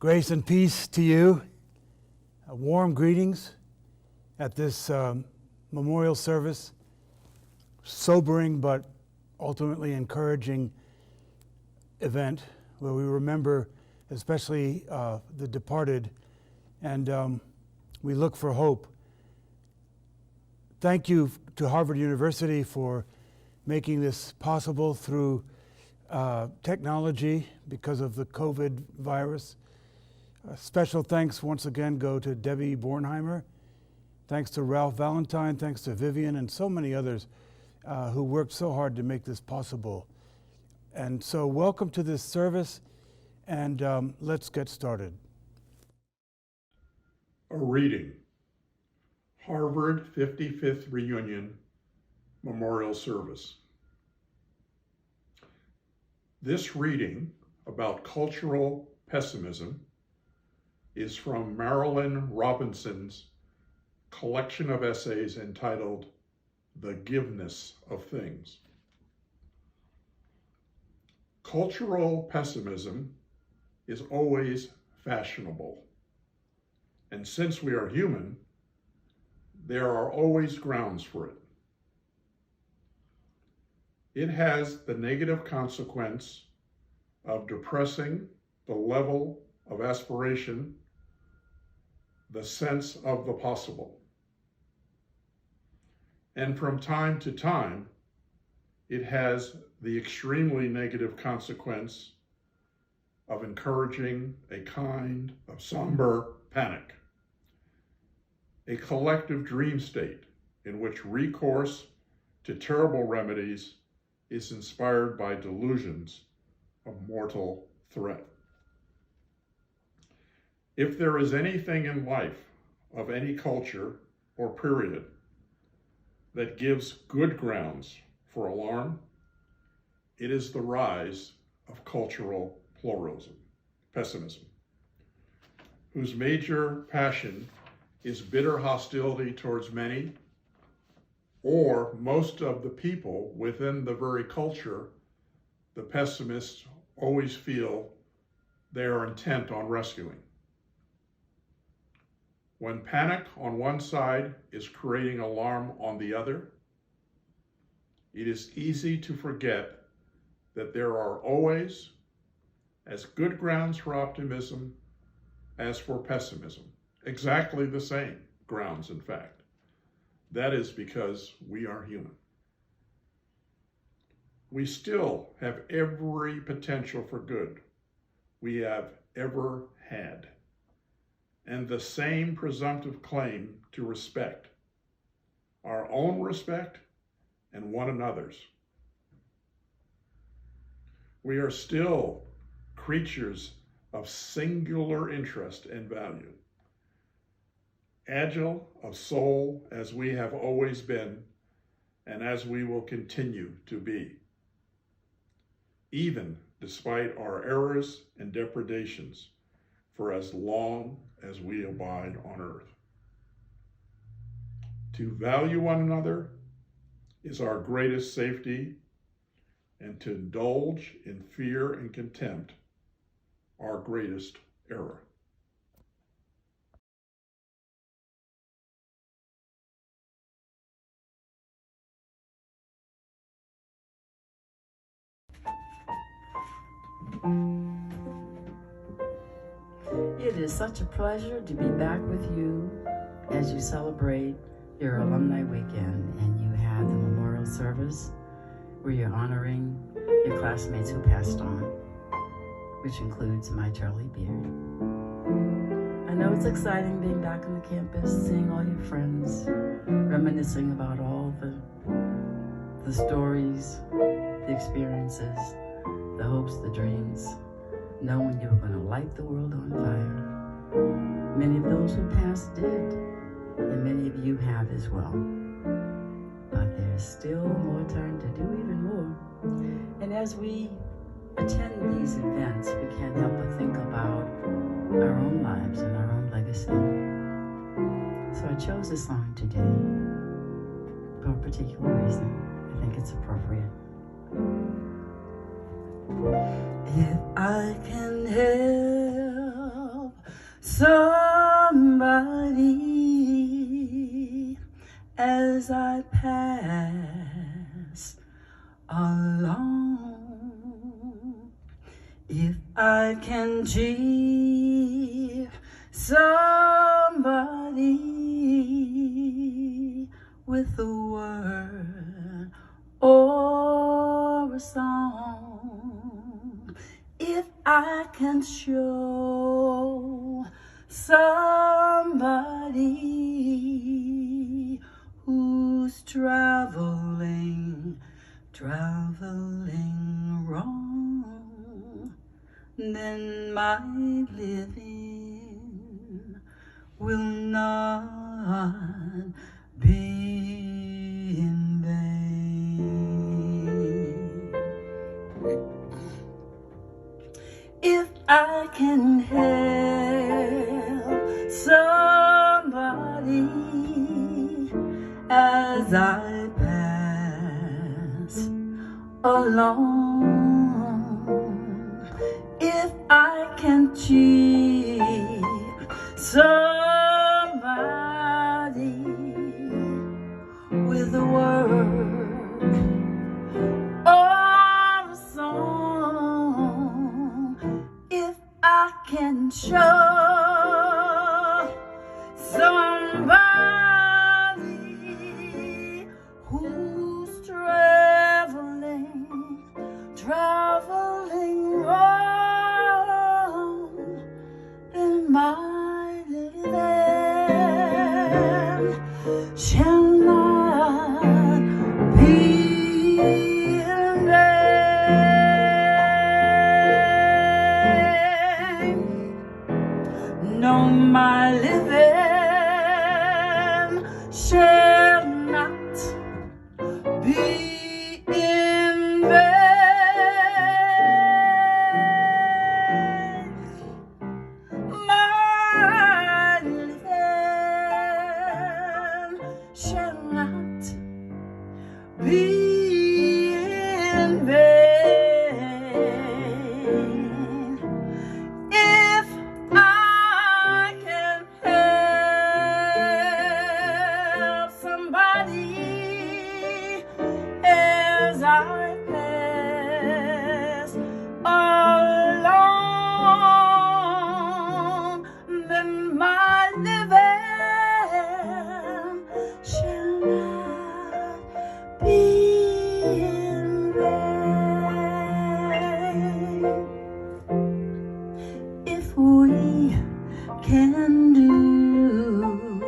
Grace and peace to you. Warm greetings at this memorial service. Sobering but ultimately encouraging event where we remember especially the departed, and we look for hope. Thank you to Harvard University for making this possible through technology because of the COVID virus. Special thanks once again go to Debbie Bornheimer. Thanks to Ralph Valentine, thanks to Vivian and so many others who worked so hard to make this possible. And so welcome to this service, and let's get started. A reading, Harvard 55th Reunion Memorial Service. This reading about cultural pessimism is from Marilyn Robinson's collection of essays entitled The Giveness of Things. Cultural pessimism is always fashionable, and since we are human, there are always grounds for it. It has the negative consequence of depressing the level of aspiration, the sense of the possible. And from time to time, it has the extremely negative consequence of encouraging a kind of somber panic, a collective dream state in which recourse to terrible remedies is inspired by delusions of mortal threat. If there is anything in life of any culture or period that gives good grounds for alarm, it is the rise of cultural pluralism, pessimism, whose major passion is bitter hostility towards many or most of the people within the very culture the pessimists always feel they are intent on rescuing. When panic on one side is creating alarm on the other, it is easy to forget that there are always as good grounds for optimism as for pessimism. Exactly the same grounds, in fact. That is because we are human. We still have every potential for good we have ever had, and the same presumptive claim to respect, our own respect and one another's. We are still creatures of singular interest and value, agile of soul as we have always been and as we will continue to be, even despite our errors and depredations for as long as we abide on earth. To value one another is our greatest safety, and to indulge in fear and contempt, our greatest error. It is such a pleasure to be back with you as you celebrate your alumni weekend and you have the memorial service where you're honoring your classmates who passed on, which includes my Charlie Beard. I know it's exciting being back on the campus, seeing all your friends, reminiscing about all the stories, the experiences, the hopes, the dreams, knowing you were going to light the world on fire. Many of those who passed did, and many of you have as well. But there's still more time to do even more. And as we attend these events, we can't help but think about our own lives and our own legacy. So I chose this song today for a particular reason. I think it's appropriate. If I can help somebody as I pass along. If I can cheer somebody with a word or a song, if I can show somebody who's traveling wrong, then my living will not be in vain. If I can help somebody as I pass along, if I can cheer somebody with a word or a song, if I can show somebody who's traveling wrong, then my living shall not be in vain. No, my living shall not be in vain. My living shall not be in vain. If I can help somebody as I pass along, then my living shall not be in vain. If we can do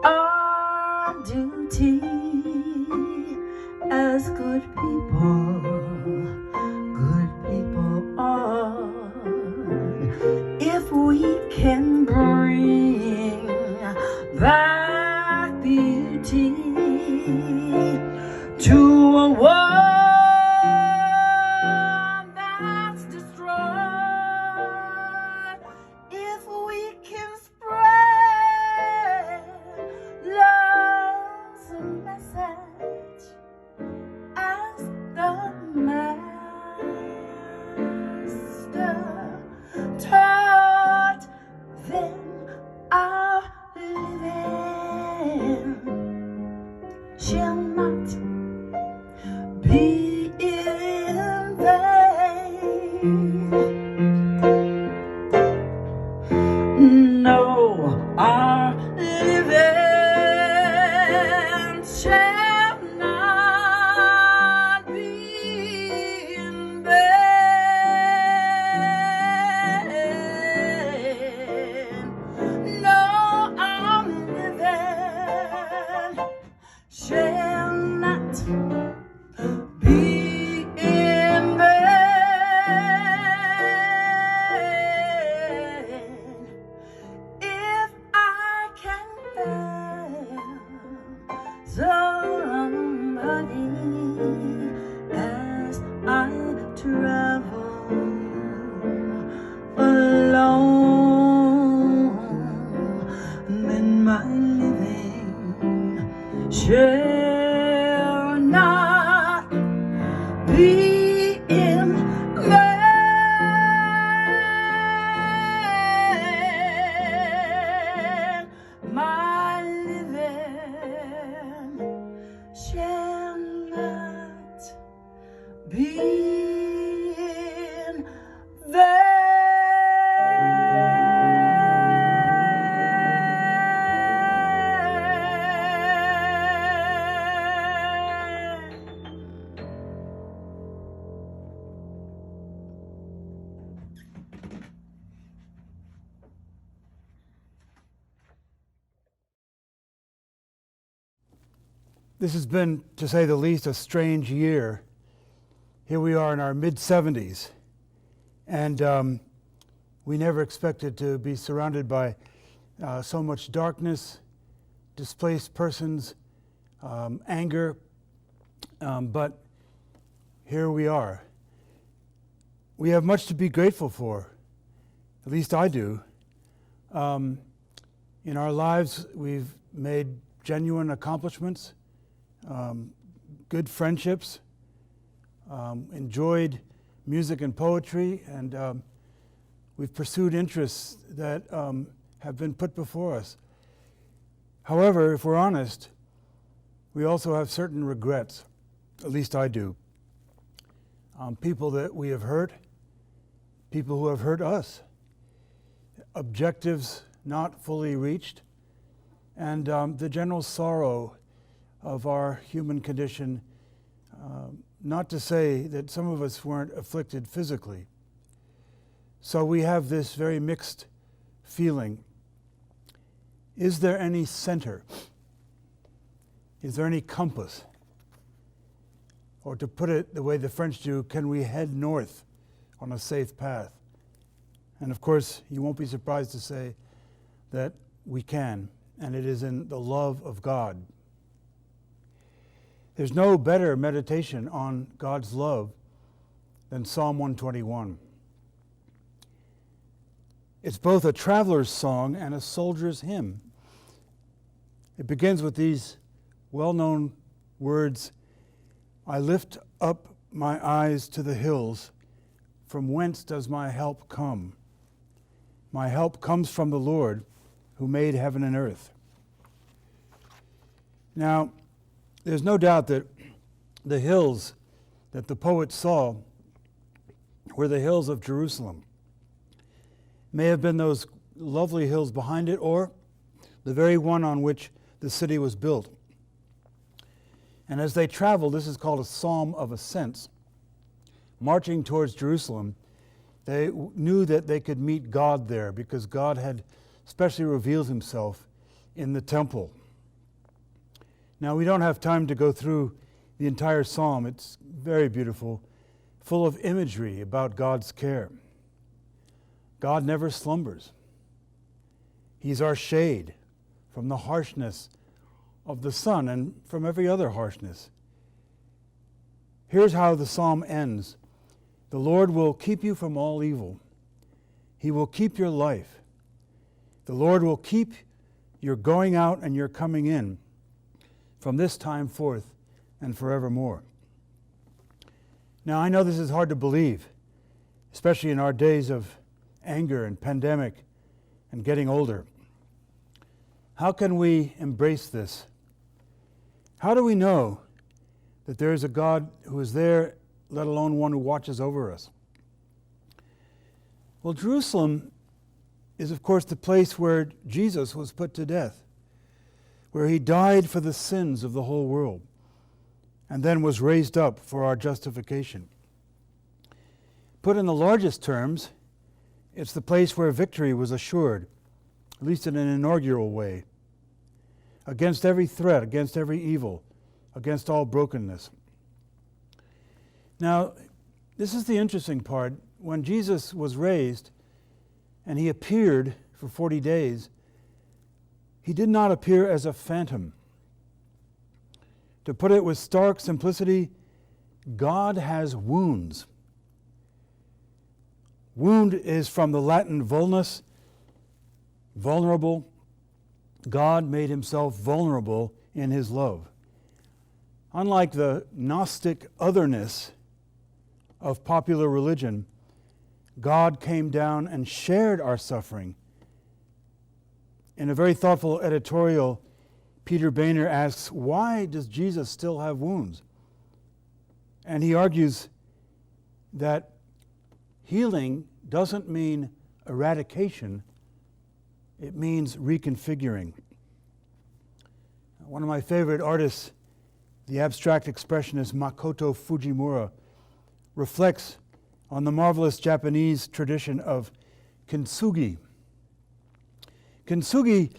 our duty as good people are, if we can bring back beauty to a world that's destroyed, if we can spread love's message as the Master taught, then our living shall not be in vain. No, our living shall not be in vain. No, our living shall not be in vain. If I can help somebody as I travel alone, then my living shall not be in vain. been there. This has been, to say the least, a strange year. Here we are in our mid-70s, and we never expected to be surrounded by so much darkness, displaced persons, anger, but here we are. We have much to be grateful for, at least I do. In our lives, we've made genuine accomplishments, good friendships, enjoyed music and poetry, and we've pursued interests that have been put before us. However, if we're honest, we also have certain regrets, at least I do. People that we have hurt, people who have hurt us, objectives not fully reached, and the general sorrow of our human condition, not to say that some of us weren't afflicted physically. So we have this very mixed feeling. Is there any center? Is there any compass? Or to put it the way the French do, can we head north on a safe path? And of course, you won't be surprised to say that we can, and it is in the love of God. There's no better meditation on God's love than Psalm 121. It's both a traveler's song and a soldier's hymn. It begins with these well-known words, I lift up my eyes to the hills, from whence does my help come? My help comes from the Lord, who made heaven and earth. Now, there's no doubt that the hills that the poet saw were the hills of Jerusalem. May have been those lovely hills behind it, or the very one on which the city was built. And as they traveled, this is called a psalm of ascents, marching towards Jerusalem, they knew that they could meet God there because God had specially revealed himself in the temple. Now, we don't have time to go through the entire psalm. It's very beautiful, full of imagery about God's care. God never slumbers. He's our shade from the harshness of the sun and from every other harshness. Here's how the psalm ends. The Lord will keep you from all evil. He will keep your life. The Lord will keep your going out and your coming in from this time forth and forevermore. Now, I know this is hard to believe, especially in our days of anger and pandemic and getting older. How can we embrace this? How do we know that there is a God who is there, let alone one who watches over us? Well, Jerusalem is, of course, the place where Jesus was put to death, where he died for the sins of the whole world, and then was raised up for our justification. Put in the largest terms, it's the place where victory was assured, at least in an inaugural way, against every threat, against every evil, against all brokenness. Now, this is the interesting part. When Jesus was raised and he appeared for 40 days, he did not appear as a phantom. To put it with stark simplicity, God has wounds. Wound is from the Latin vulnus, vulnerable. God made himself vulnerable in his love. Unlike the Gnostic otherness of popular religion, God came down and shared our suffering. In a very thoughtful editorial, Peter Boehner asks, why does Jesus still have wounds? And he argues, that healing doesn't mean eradication, it means reconfiguring. One of my favorite artists, the abstract expressionist Makoto Fujimura, reflects on the marvelous Japanese tradition of kintsugi. Kintsugi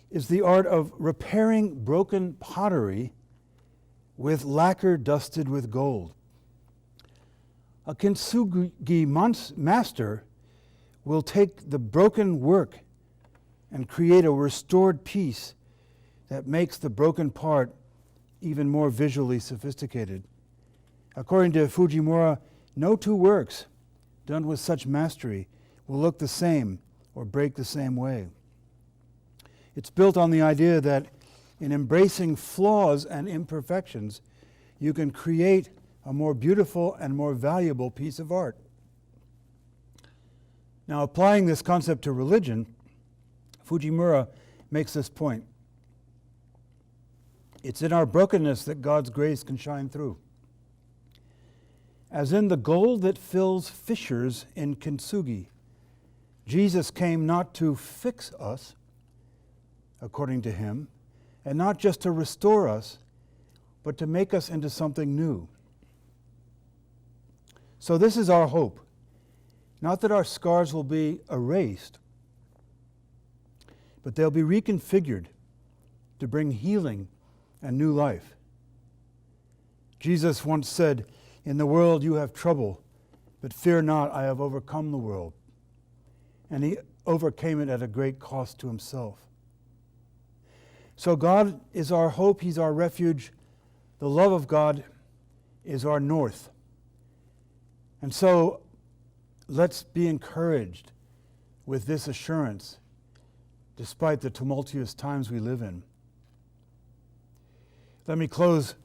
is the art of repairing broken pottery with lacquer dusted with gold. A kintsugi master will take the broken work and create a restored piece that makes the broken part even more visually sophisticated. According to Fujimura, no two works done with such mastery will look the same or break the same way. It's built on the idea that in embracing flaws and imperfections, you can create a more beautiful and more valuable piece of art. Now, applying this concept to religion, Fujimura makes this point. It's in our brokenness that God's grace can shine through. As in the gold that fills fissures in kintsugi, Jesus came not to fix us, according to him, and not just to restore us, but to make us into something new. So this is our hope. Not that our scars will be erased, but they'll be reconfigured to bring healing and new life. Jesus once said, "In the world you have trouble, but fear not, I have overcome the world." And he overcame it at a great cost to himself. So God is our hope, he's our refuge. The love of God is our north. And so let's be encouraged with this assurance, despite the tumultuous times we live in. Let me close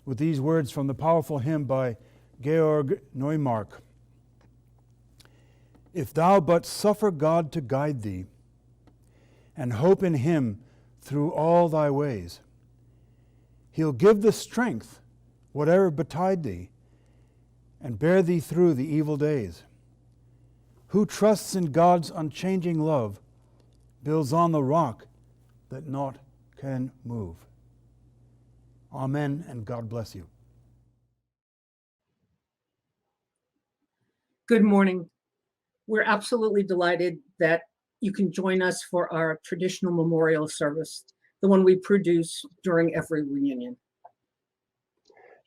with these words from the powerful hymn by Georg Neumark. If thou but suffer God to guide thee, and hope in him through all thy ways, he'll give the strength, whatever betide thee, and bear thee through the evil days. Who trusts in God's unchanging love builds on the rock that naught can move. Amen, and God bless you. Good morning. We're absolutely delighted that you can join us for our traditional memorial service, the one we produce during every reunion.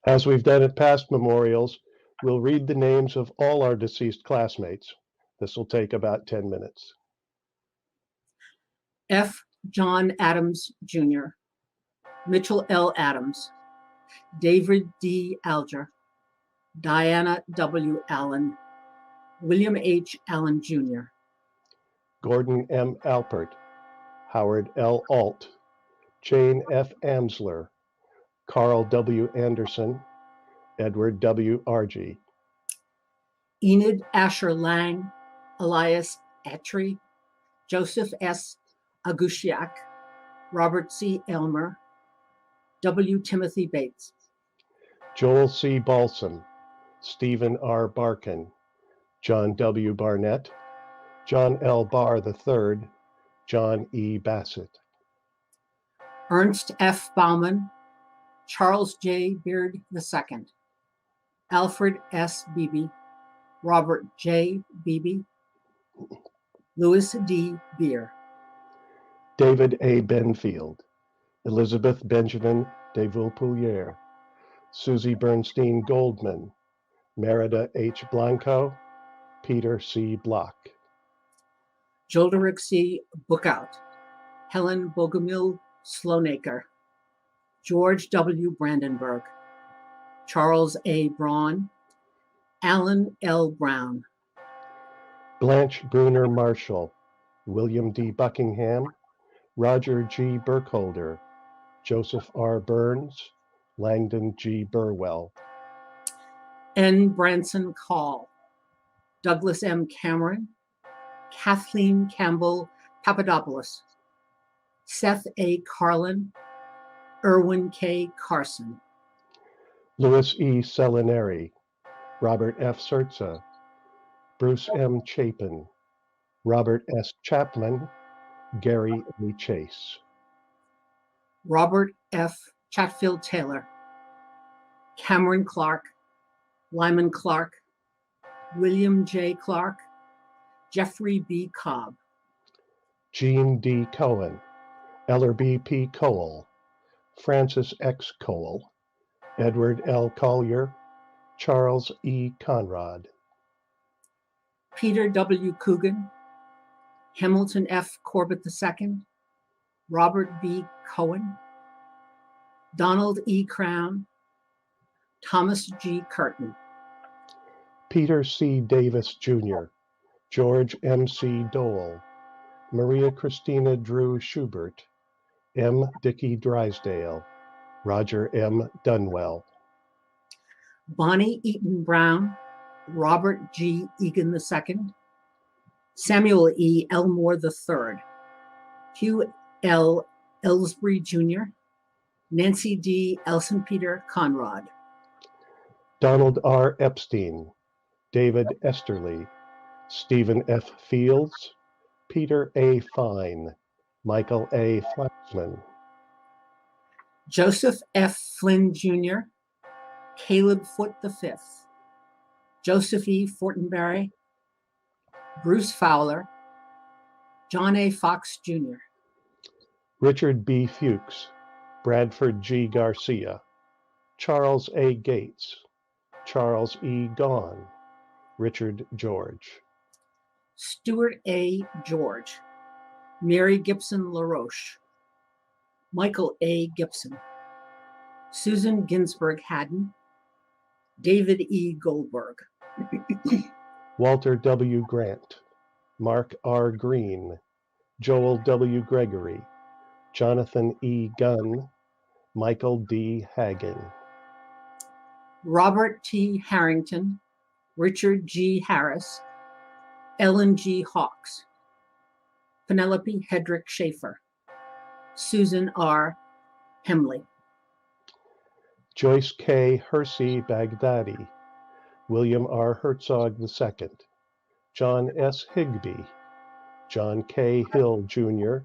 As we've done at past memorials, we'll read the names of all our deceased classmates. This will take about 10 minutes. F. John Adams, Jr., Mitchell L. Adams, David D. Alger, Diana W. Allen, William H. Allen, Jr., Gordon M. Alpert, Howard L. Alt, Jane F. Amsler, Carl W. Anderson, Edward W. Argy, Enid Asher Lang, Elias Attree, Joseph S. Agushiak, Robert C. Elmer, W. Timothy Bates, Joel C. Balsam, Stephen R. Barkin, John W. Barnett, John L. Barr III, John E. Bassett, Ernst F. Bauman, Charles J. Beard II, Alfred S. Beebe, Robert J. Beebe, Louis D. Beer, David A. Benfield, Elizabeth Benjamin de Vaupoulliere, Susie Bernstein Goldman, Merida H. Blanco, Peter C. Block, Joderick C. Bookout, Helen Bogomil Sloanaker, George W. Brandenburg, Charles A. Braun, Alan L. Brown, Blanche Bruner Marshall, William D. Buckingham, Roger G. Burkholder, Joseph R. Burns, Langdon G. Burwell, N. Branson Call, Douglas M. Cameron, Kathleen Campbell Papadopoulos, Seth A. Carlin, Irwin K. Carson, Louis E. Selinari, Robert F. Surtza, Bruce M. Chapin, Robert S. Chapman, Gary E. Chase. Robert F. Chatfield Taylor, Cameron Clark, Lyman Clark, William J. Clark, Jeffrey B. Cobb. Gene D. Cohen, Ellerby P. Cole, Francis X. Cole, Edward L. Collier, Charles E. Conrad. Peter W. Coogan, Hamilton F. Corbett II, Robert B. Cohen, Donald E. Crown, Thomas G. Curtin. Peter C. Davis, Jr., George M. C. Dole, Maria Christina Drew Schubert, M. Dickey Drysdale, Roger M. Dunwell. Bonnie Eaton Brown, Robert G. Egan II, Samuel E. Elmore III, Hugh L. Ellsbury Jr., Nancy D. Elson-Peter Conrad. Donald R. Epstein, David Esterly, Stephen F. Fields, Peter A. Fine, Michael A. Flaxman. Joseph F. Flynn Jr., Caleb Foote V, Joseph E. Fortenberry, Bruce Fowler, John A. Fox Jr., Richard B. Fuchs, Bradford G. Garcia, Charles A. Gates, Charles E. Gaughan, Richard George. Stuart A. George, Mary Gibson LaRoche, Michael A. Gibson, Susan Ginsburg Haddon, David E. Goldberg. Walter W. Grant, Mark R. Green, Joel W. Gregory, Jonathan E. Gunn, Michael D. Hagen. Robert T. Harrington, Richard G. Harris, Ellen G. Hawks, Penelope Hedrick Schaefer, Susan R. Hemley. Joyce K. Hersey Baghdadi, William R. Herzog II, John S. Higbee, John K. Hill Jr.,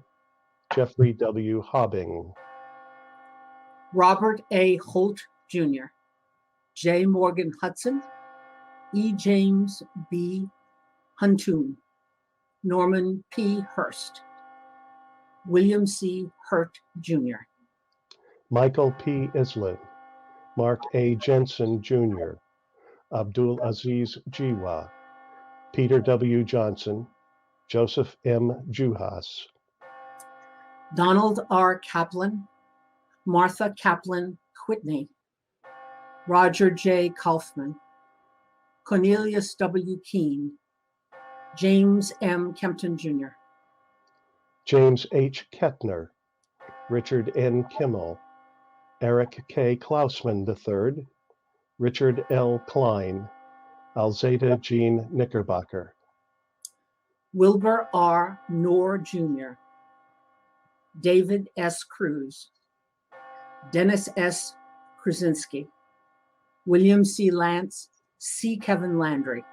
Jeffrey W. Hobbing. Robert A. Holt Jr., J. Morgan Hudson, E. James B. Huntoon, Norman P. Hurst, William C. Hurt Jr., Michael P. Islin, Mark A. Jensen Jr., Abdul Aziz Jiwa, Peter W. Johnson, Joseph M. Juhas. Donald R. Kaplan, Martha Kaplan Whitney, Roger J. Kaufman, Cornelius W. Keene, James M. Kempton Jr., James H. Kettner, Richard N. Kimmel, Eric K. Klausman III, Richard L. Klein, Alzada Jean Knickerbocker. Wilbur R. Knorr Jr., David S. Cruz, Dennis S. Krasinski, William C. Lance, C. Kevin Landry,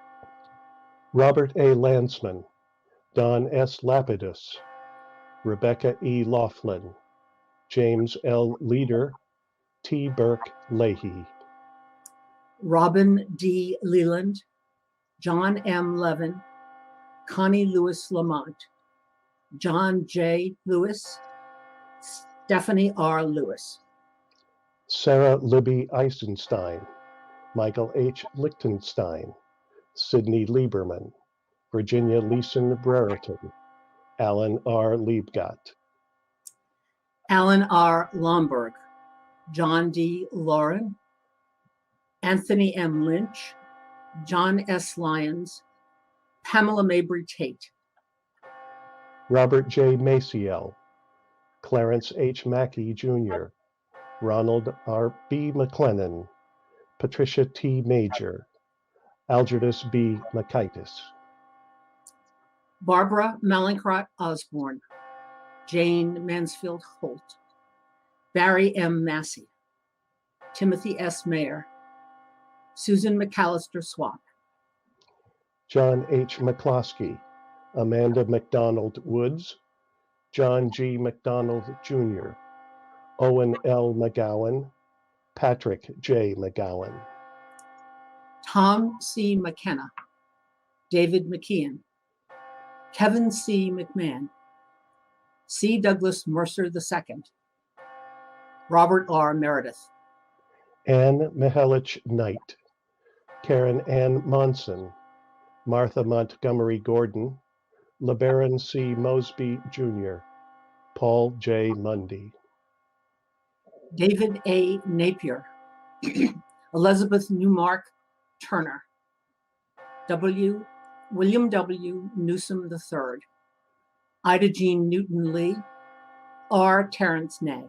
Robert A. Landsman, Don S. Lapidus, Rebecca E. Laughlin, James L. Leader, T. Burke Leahy. Robin D. Leland, John M. Levin, Connie Lewis Lamont, John J. Lewis, Stephanie R. Lewis, Sarah Libby Eisenstein, Michael H. Lichtenstein, Sidney Lieberman, Virginia Leeson Brereton, Alan R. Liebgott. Alan R. Lomberg, John D. Lauren, Anthony M. Lynch, John S. Lyons, Pamela Mabry Tate, Robert J. Maciel, Clarence H. Mackey Jr., Ronald R. B. McLennan, Patricia T. Major, Algerdus B. Makaitis. Barbara Malincrot Osborne, Jane Mansfield Holt, Barry M. Massey, Timothy S. Mayer, Susan McAllister Swap. John H. McCloskey, Amanda McDonald Woods, John G. McDonald Jr., Owen L. McGowan, Patrick J. McGowan. Tom C. McKenna, David McKeon, Kevin C. McMahon, C. Douglas Mercer II, Robert R. Meredith, Anne Mihelich Knight, Karen Ann Monson, Martha Montgomery Gordon, LeBaron C. Mosby Jr., Paul J. Mundy. David A. Napier, Elizabeth Newmark Turner, William W. Newsom III, Ida Jean Newton Lee, R. Terrence Ney.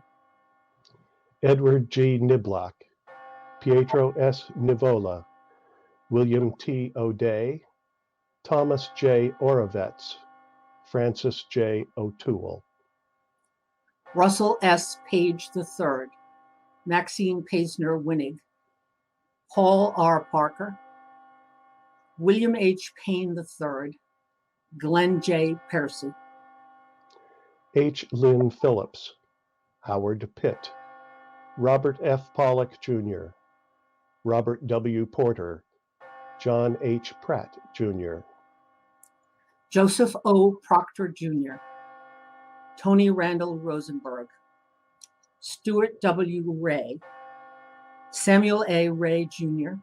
Edward G. Niblock, Pietro S. Nivola, William T. O'Day, Thomas J. Orovets, Francis J. O'Toole. Russell S. Page III, Maxine Paisner Winnig, Paul R. Parker, William H. Payne III, Glenn J. Percy. H. Lynn Phillips, Howard Pitt, Robert F. Pollock Jr., Robert W. Porter, John H. Pratt Jr., Joseph O. Proctor Jr., Tony Randall Rosenberg, Stuart W. Ray, Samuel A. Ray Jr.,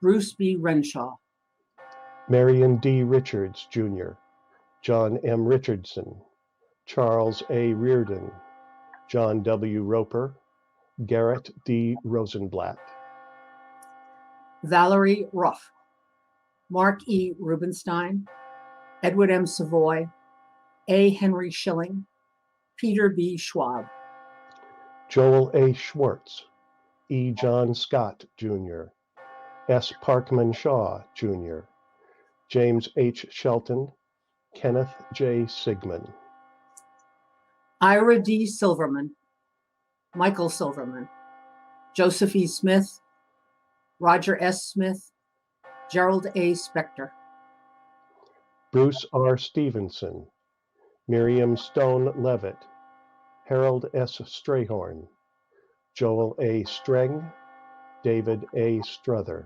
Bruce B. Renshaw, Marion D. Richards Jr., John M. Richardson, Charles A. Reardon, John W. Roper, Garrett D. Rosenblatt. Valerie Ruff, Mark E. Rubenstein, Edward M. Savoy, A. Henry Schilling, Peter B. Schwab. Joel A. Schwartz, E. John Scott Jr., S. Parkman Shaw Jr., James H. Shelton, Kenneth J. Sigmund. Ira D. Silverman, Michael Silverman, Joseph E. Smith, Roger S. Smith, Gerald A. Spector. Bruce R. Stevenson, Miriam Stone Levitt, Harold S. Strayhorn, Joel A. Streng, David A. Struther.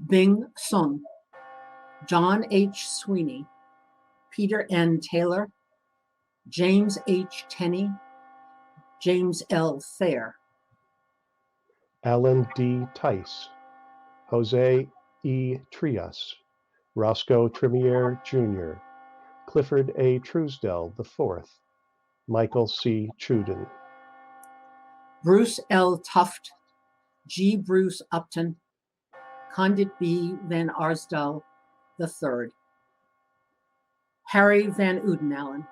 Bing Sung, John H. Sweeney, Peter N. Taylor, James H. Tenney, James L. Thayer. Alan D. Tice, Jose E. Trias, Roscoe Tremiere Jr., Clifford A. Truesdell IV, Michael C. Chuden. Bruce L. Tuft, G. Bruce Upton, Condit B. Van Arsdale III, Harry Van Udenallen,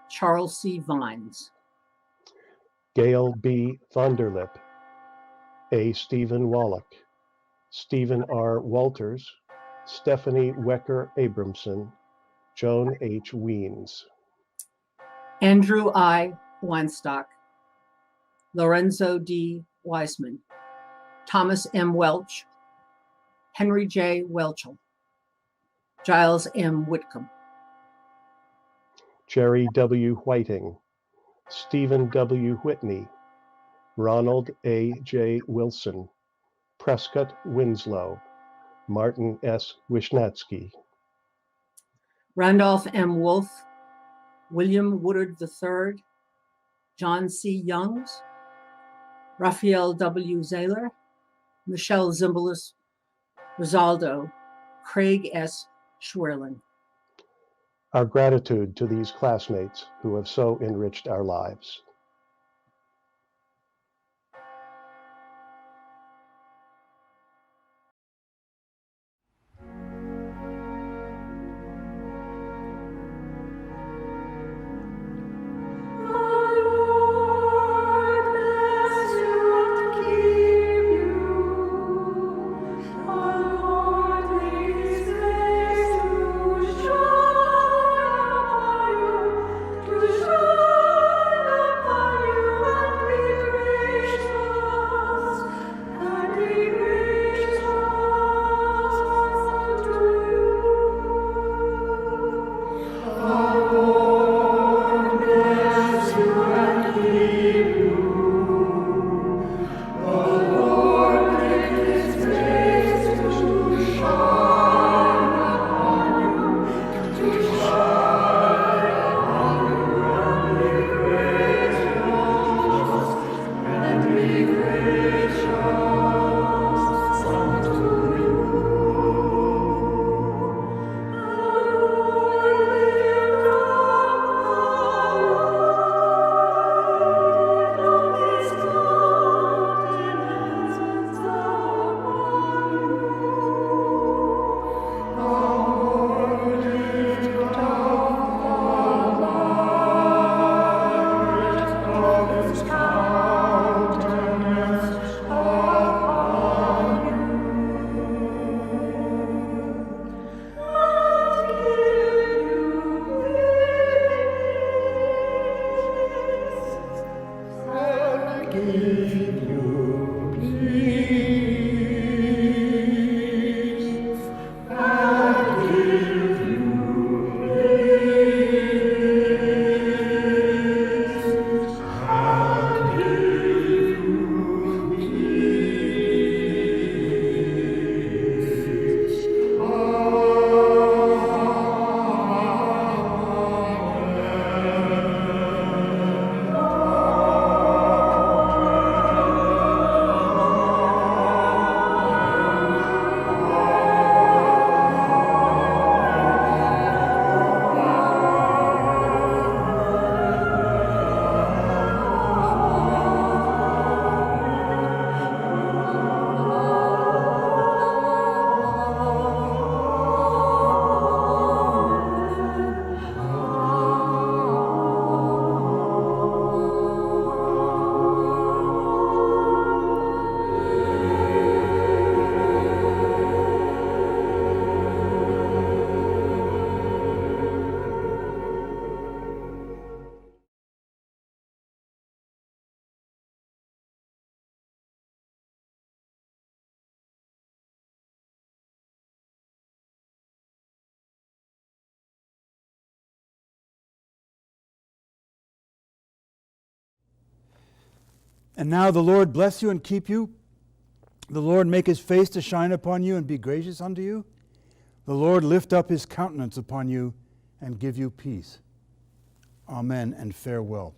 Charles C. Vines. Gail B. Vonderlip, A. Stephen Wallach, Stephen R. Walters, Stephanie Wecker Abramson, Joan H. Weens. Andrew I. Weinstock, Lorenzo D. Weisman, Thomas M. Welch, Henry J. Welchel, Giles M. Whitcomb. Jerry W. Whiting, Stephen W. Whitney, Ronald A. J. Wilson, Prescott Winslow, Martin S. Wisnatsky. Randolph M. Wolfe, William Woodard III, John C. Youngs, Raphael W. Zahler, Michelle Zimbalist, Rosaldo, Craig S. Schwerling. Our gratitude to these classmates who have so enriched our lives. And now the Lord bless you and keep you. The Lord make his face to shine upon you and be gracious unto you. The Lord lift up his countenance upon you and give you peace. Amen and farewell.